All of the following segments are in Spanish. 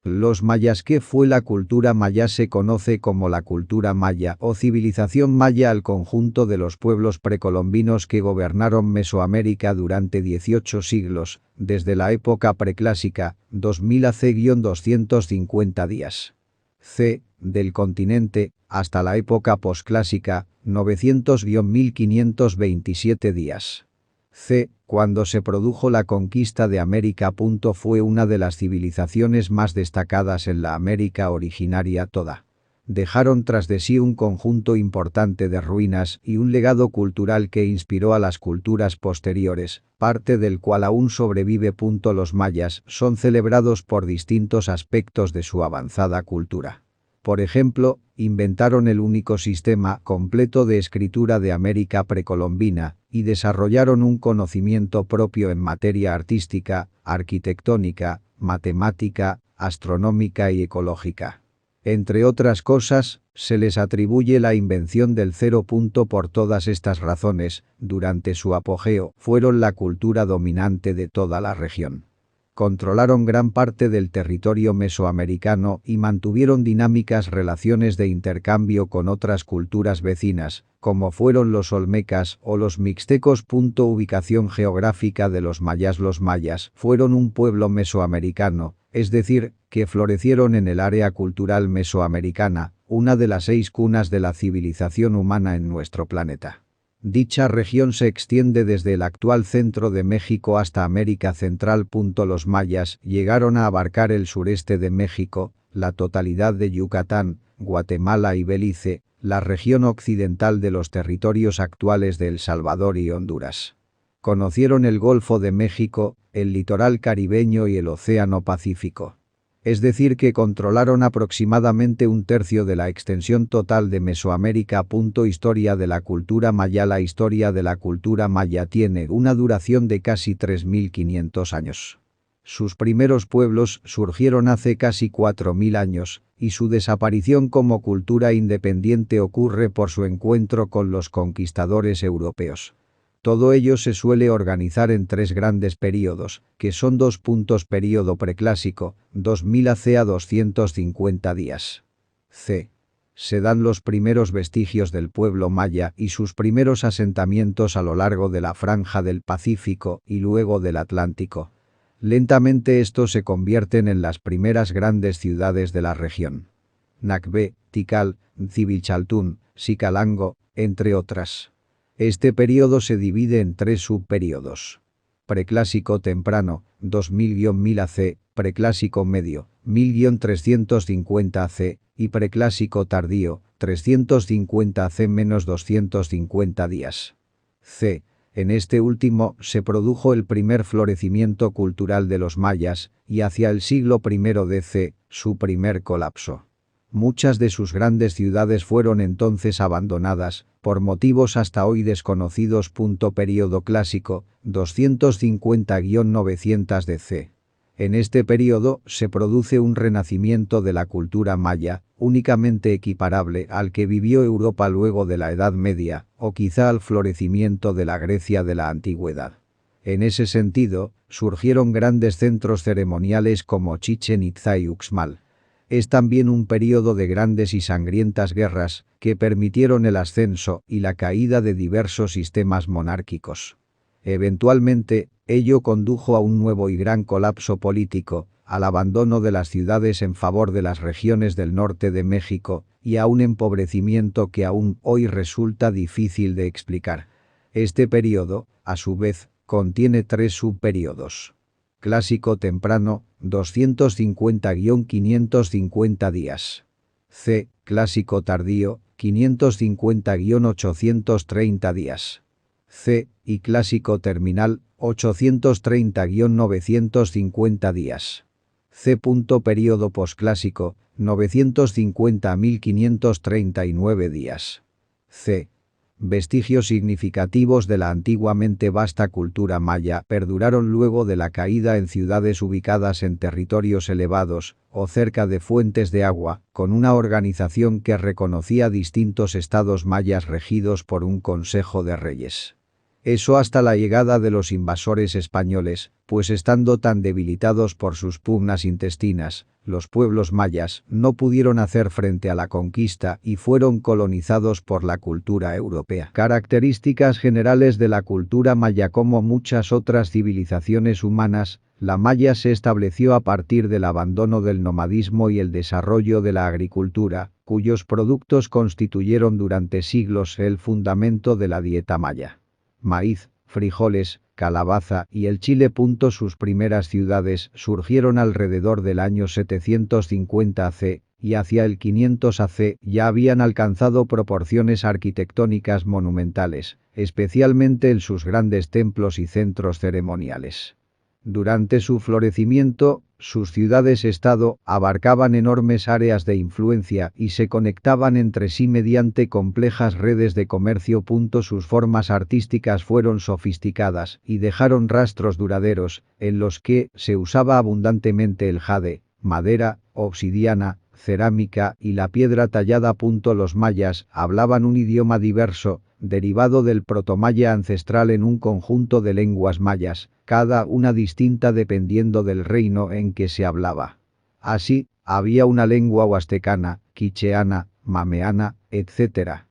Los mayas. ¿Qué fue la cultura maya? Se conoce como la cultura maya o civilización maya al conjunto de los pueblos precolombinos que gobernaron Mesoamérica durante 18 siglos, desde la época preclásica, 2000 AC-250 días. C. Del continente, hasta la época posclásica, 900-1527 días. C. Cuando se produjo la conquista de América. Fue una de las civilizaciones más destacadas en la América originaria toda. Dejaron tras de sí un conjunto importante de ruinas y un legado cultural que inspiró a las culturas posteriores, parte del cual aún sobrevive. Los mayas son celebrados por distintos aspectos de su avanzada cultura. Por ejemplo, inventaron el único sistema completo de escritura de América precolombina y desarrollaron un conocimiento propio en materia artística, arquitectónica, matemática, astronómica y ecológica. Entre otras cosas, se les atribuye la invención del cero. Por todas estas razones, durante su apogeo, fueron la cultura dominante de toda la región. Controlaron gran parte del territorio mesoamericano y mantuvieron dinámicas relaciones de intercambio con otras culturas vecinas, como fueron los olmecas o los mixtecos. Ubicación geográfica de los mayas. Los mayas fueron un pueblo mesoamericano, es decir, que florecieron en el área cultural mesoamericana, una de las 6 cunas de la civilización humana en nuestro planeta. Dicha región se extiende desde el actual centro de México hasta América Central. Los mayas llegaron a abarcar el sureste de México, la totalidad de Yucatán, Guatemala y Belice, la región occidental de los territorios actuales de El Salvador y Honduras. Conocieron el Golfo de México, el litoral caribeño y el Océano Pacífico. Es decir que controlaron aproximadamente un tercio de la extensión total de Mesoamérica. Historia de la cultura maya. La historia de la cultura maya tiene una duración de casi 3500 años. Sus primeros pueblos surgieron hace casi 4000 años, y su desaparición como cultura independiente ocurre por su encuentro con los conquistadores europeos. Todo ello se suele organizar en 3 grandes períodos, que son 2. Período preclásico, 2000 AC a 250 días. C. Se dan los primeros vestigios del pueblo maya y sus primeros asentamientos a lo largo de la franja del Pacífico y luego del Atlántico. Lentamente estos se convierten en las primeras grandes ciudades de la región. Nacbe, Tikal, Civilchaltún, Xicalango, entre otras. Este período se divide en 3 subperíodos. Preclásico temprano, 2000-1000 AC, preclásico medio, 1000-350 AC, y preclásico tardío, 350 AC-250 días. C. En este último se produjo el primer florecimiento cultural de los mayas, y hacia el siglo I DC, su primer colapso. Muchas de sus grandes ciudades fueron entonces abandonadas, por motivos hasta hoy desconocidos. Período clásico, 250-900 DC. En este período se produce un renacimiento de la cultura maya, únicamente equiparable al que vivió Europa luego de la Edad Media, o quizá al florecimiento de la Grecia de la Antigüedad. En ese sentido, surgieron grandes centros ceremoniales como Chichén Itzá y Uxmal. Es también un período de grandes y sangrientas guerras que permitieron el ascenso y la caída de diversos sistemas monárquicos. Eventualmente, ello condujo a un nuevo y gran colapso político, al abandono de las ciudades en favor de las regiones del norte de México y a un empobrecimiento que aún hoy resulta difícil de explicar. Este período, a su vez, contiene 3 subperíodos. Clásico temprano, 250-550 días. C. Clásico tardío, 550-830 días. C. Y clásico terminal, 830-950 días. C. Período posclásico, 950-1539 días. C. Vestigios significativos de la antiguamente vasta cultura maya perduraron luego de la caída en ciudades ubicadas en territorios elevados o cerca de fuentes de agua, con una organización que reconocía distintos estados mayas regidos por un consejo de reyes. Eso hasta la llegada de los invasores españoles, pues estando tan debilitados por sus pugnas intestinas, los pueblos mayas no pudieron hacer frente a la conquista y fueron colonizados por la cultura europea. Características generales de la cultura maya. Como muchas otras civilizaciones humanas, la maya se estableció a partir del abandono del nomadismo y el desarrollo de la agricultura, cuyos productos constituyeron durante siglos el fundamento de la dieta maya. Maíz, frijoles, calabaza y el chile. Sus primeras ciudades surgieron alrededor del año 750 AC, y hacia el 500 AC ya habían alcanzado proporciones arquitectónicas monumentales, especialmente en sus grandes templos y centros ceremoniales. Durante su florecimiento, sus ciudades-estado abarcaban enormes áreas de influencia y se conectaban entre sí mediante complejas redes de comercio. Sus formas artísticas fueron sofisticadas y dejaron rastros duraderos, en los que se usaba abundantemente el jade, madera, obsidiana, cerámica y la piedra tallada. Los mayas hablaban un idioma diverso, derivado del protomaya ancestral en un conjunto de lenguas mayas, cada una distinta dependiendo del reino en que se hablaba. Así, había una lengua huastecana, quicheana, mameana, etc.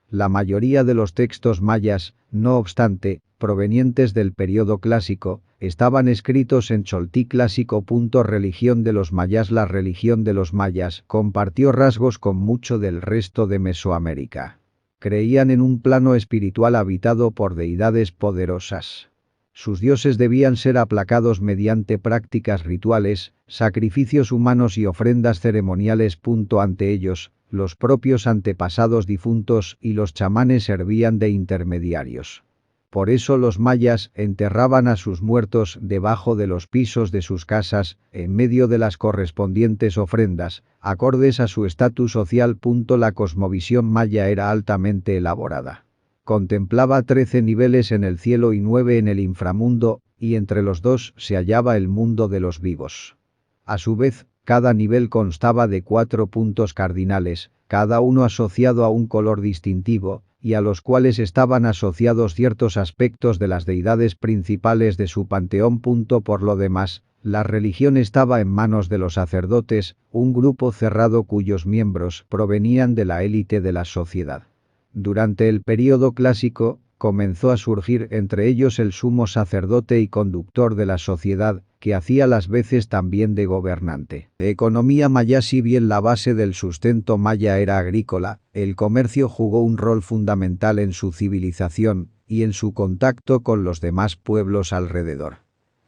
La mayoría de los textos mayas, no obstante, provenientes del período clásico, estaban escritos en choltí clásico. Religión de los mayas. La religión de los mayas compartió rasgos con mucho del resto de Mesoamérica. Creían en un plano espiritual habitado por deidades poderosas. Sus dioses debían ser aplacados mediante prácticas rituales, sacrificios humanos y ofrendas ceremoniales. Ante ellos, los propios antepasados difuntos y los chamanes servían de intermediarios. Por eso los mayas enterraban a sus muertos debajo de los pisos de sus casas, en medio de las correspondientes ofrendas, acordes a su estatus social. La cosmovisión maya era altamente elaborada. Contemplaba 13 niveles en el cielo y 9 en el inframundo, y entre los dos se hallaba el mundo de los vivos. A su vez, cada nivel constaba de 4 puntos cardinales, cada uno asociado a un color distintivo, y a los cuales estaban asociados ciertos aspectos de las deidades principales de su panteón. Por lo demás, la religión estaba en manos de los sacerdotes, un grupo cerrado cuyos miembros provenían de la élite de la sociedad. Durante el período clásico, comenzó a surgir entre ellos el sumo sacerdote y conductor de la sociedad, que hacía las veces también de gobernante. Economía maya. Si bien la base del sustento maya era agrícola, el comercio jugó un rol fundamental en su civilización y en su contacto con los demás pueblos alrededor.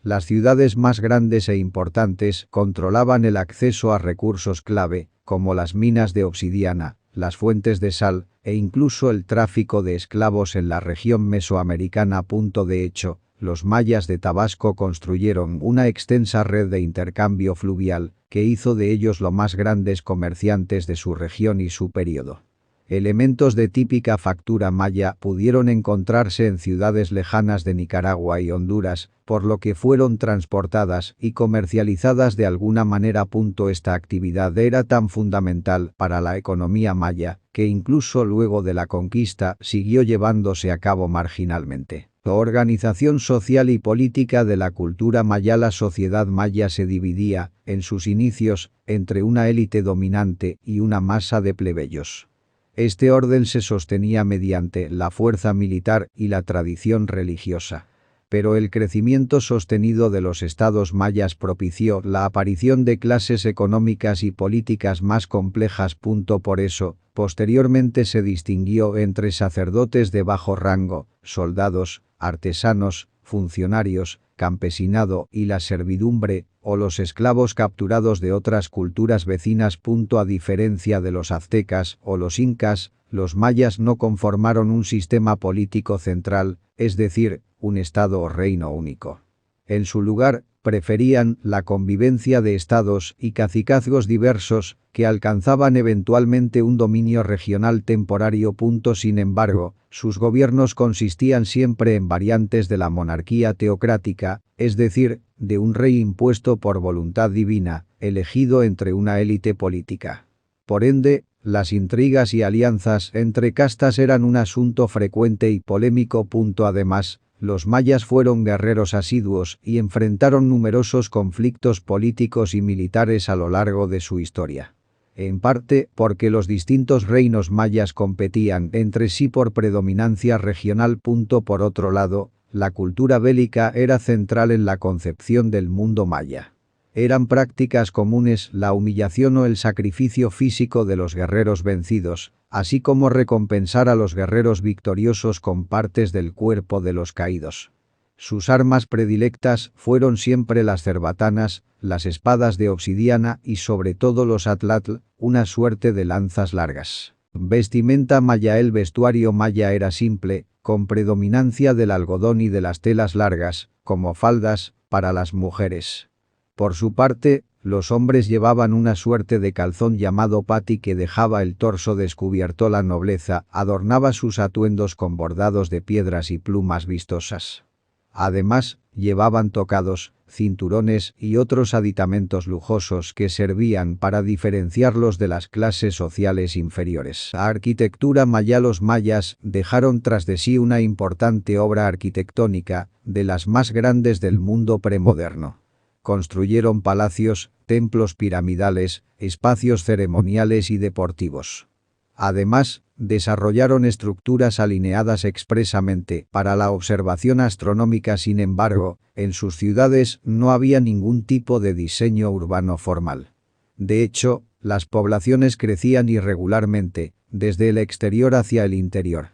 Las ciudades más grandes e importantes controlaban el acceso a recursos clave, como las minas de obsidiana, las fuentes de sal, e incluso el tráfico de esclavos en la región mesoamericana. De hecho, los mayas de Tabasco construyeron una extensa red de intercambio fluvial, que hizo de ellos los más grandes comerciantes de su región y su período. Elementos de típica factura maya pudieron encontrarse en ciudades lejanas de Nicaragua y Honduras, por lo que fueron transportadas y comercializadas de alguna manera. Esta actividad era tan fundamental para la economía maya, que incluso luego de la conquista siguió llevándose a cabo marginalmente. Organización social y política de la cultura maya. La sociedad maya se dividía, en sus inicios, entre una élite dominante y una masa de plebeyos. Este orden se sostenía mediante la fuerza militar y la tradición religiosa. Pero el crecimiento sostenido de los estados mayas propició la aparición de clases económicas y políticas más complejas. Por eso, posteriormente se distinguió entre sacerdotes de bajo rango, soldados, artesanos, funcionarios, campesinado y la servidumbre, o los esclavos capturados de otras culturas vecinas. A diferencia de los aztecas o los incas, los mayas no conformaron un sistema político central, es decir, un estado o reino único. En su lugar, preferían la convivencia de estados y cacicazgos diversos que alcanzaban eventualmente un dominio regional temporario. Sin embargo, sus gobiernos consistían siempre en variantes de la monarquía teocrática, es decir, de un rey impuesto por voluntad divina, elegido entre una élite política. Por ende, Las intrigas y alianzas entre castas eran un asunto frecuente y polémico. Además, los mayas fueron guerreros asiduos y enfrentaron numerosos conflictos políticos y militares a lo largo de su historia. En parte porque los distintos reinos mayas competían entre sí por predominancia regional. Por otro lado, la cultura bélica era central en la concepción del mundo maya. Eran prácticas comunes la humillación o el sacrificio físico de los guerreros vencidos, así como recompensar a los guerreros victoriosos con partes del cuerpo de los caídos. Sus armas predilectas fueron siempre las cerbatanas, las espadas de obsidiana y sobre todo los atlatl, una suerte de lanzas largas. Vestimenta maya. El vestuario maya era simple, con predominancia del algodón y de las telas largas, como faldas, para las mujeres. Por su parte, los hombres llevaban una suerte de calzón llamado pati que dejaba el torso descubierto. La nobleza adornaba sus atuendos con bordados de piedras y plumas vistosas. Además, llevaban tocados, cinturones y otros aditamentos lujosos que servían para diferenciarlos de las clases sociales inferiores. La arquitectura maya. Los mayas dejaron tras de sí una importante obra arquitectónica, de las más grandes del mundo premoderno. Construyeron palacios, templos piramidales, espacios ceremoniales y deportivos. Además, desarrollaron estructuras alineadas expresamente para la observación astronómica. Sin embargo, en sus ciudades no había ningún tipo de diseño urbano formal. De hecho, las poblaciones crecían irregularmente, desde el exterior hacia el interior.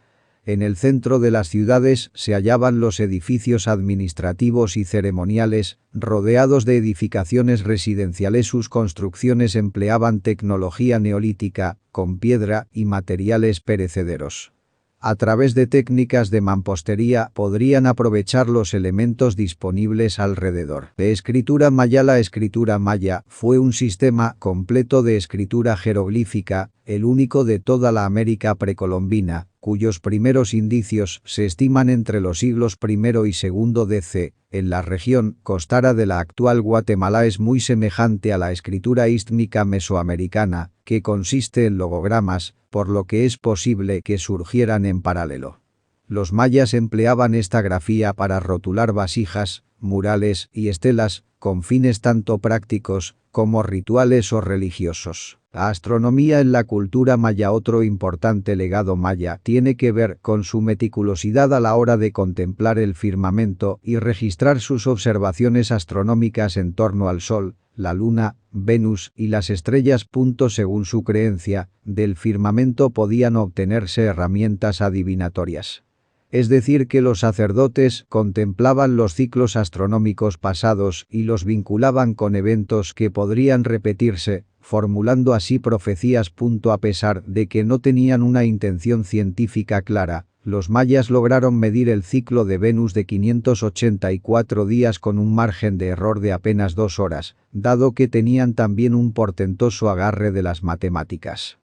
En el centro de las ciudades se hallaban los edificios administrativos y ceremoniales, rodeados de edificaciones residenciales. Sus construcciones empleaban tecnología neolítica, con piedra y materiales perecederos. A través de técnicas de mampostería podrían aprovechar los elementos disponibles alrededor. De escritura maya. La escritura maya fue un sistema completo de escritura jeroglífica, el único de toda la América precolombina, cuyos primeros indicios se estiman entre los siglos I y II d.C. En la región costera de la actual Guatemala es muy semejante a la escritura istmica mesoamericana, que consiste en logogramas, por lo que es posible que surgieran en paralelo. Los mayas empleaban esta grafía para rotular vasijas, murales y estelas, con fines tanto prácticos como rituales o religiosos. La astronomía en la cultura maya. Otro importante legado maya tiene que ver con su meticulosidad a la hora de contemplar el firmamento y registrar sus observaciones astronómicas en torno al Sol, la Luna, Venus y las estrellas. Según su creencia, del firmamento podían obtenerse herramientas adivinatorias. Es decir, que los sacerdotes contemplaban los ciclos astronómicos pasados y los vinculaban con eventos que podrían repetirse, formulando así profecías. A pesar de que no tenían una intención científica clara, los mayas lograron medir el ciclo de Venus de 584 días con un margen de error de apenas 2 horas, dado que tenían también un portentoso agarre de las matemáticas.